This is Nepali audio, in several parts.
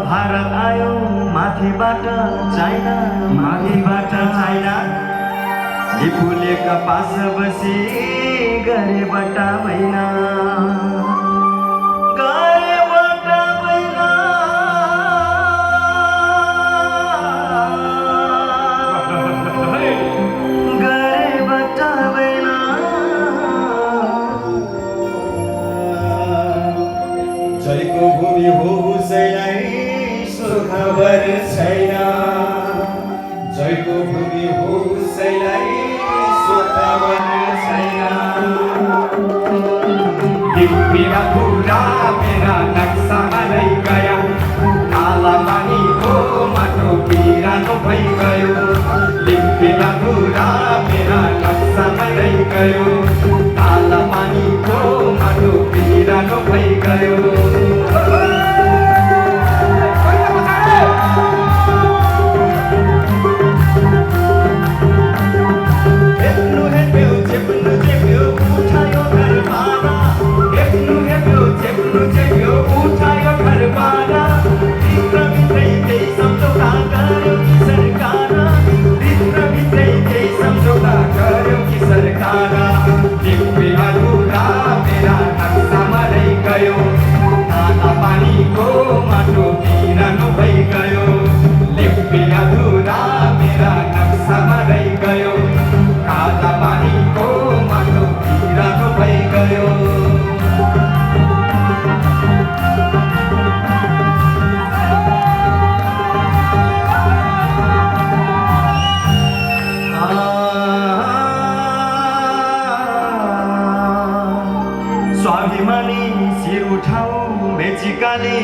भारत आयो माथिबाट चाइना लिपुले कपास बसी गरेबाट मैना जयको भूमि हो उसैलाई सुखबर छैन जयको भूमि हो उसैलाई सुखबर छैन मेरा पूरा मेरा नक्शा रही गया काला पानी को माटो पिरानो भई गयो मेरा पूरा मेरा नक्शा रही गयो काला पानी को माटो पिरानो भई गयो स्वाभिमानी शिर उठाऊ मेचिकाली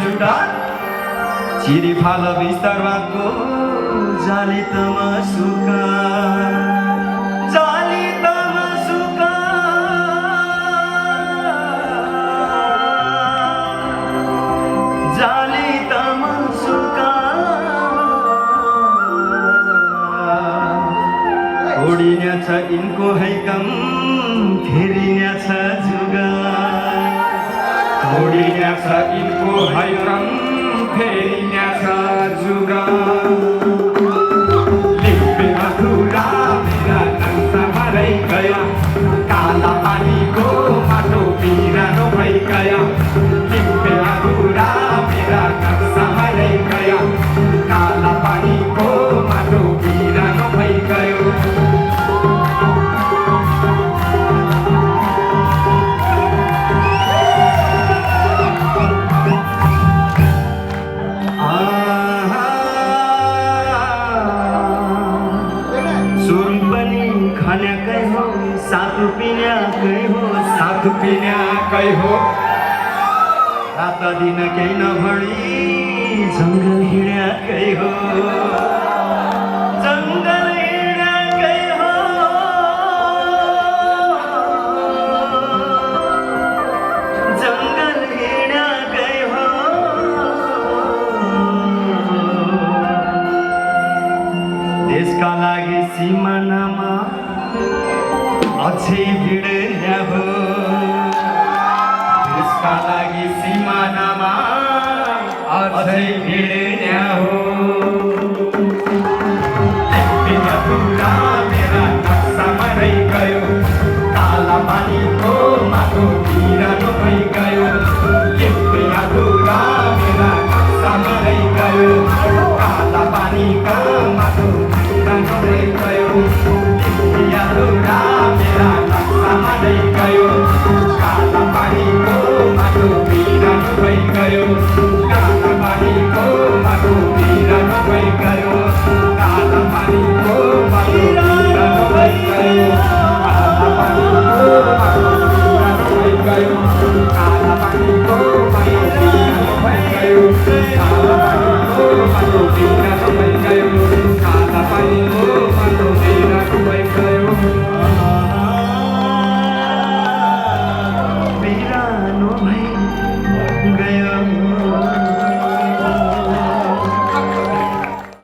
झुटा चिरी फाल बिस्तरवाको जाली तमा सुका ओडिन्याछ यिनको हैकम फेरिन्याछ जुगा ओडिन्याछ यिनको हैकम फेरिन्याछ जुगा लिम्पे अधुरा मेरा नक्शा रही गया काला पानीको माटो पिरानो भई गया लिम्पे अधुरा मेरा नक्शा रही गया काला पानीको माटो पिरानो भई गयो साथ पिन्याकै हो रात दिन केही नभडी जङ्गल हिँड्याकै हो देशका लागि सिमानामा अझै भिड्या हो देशका लागि सिमानामा अझै भिड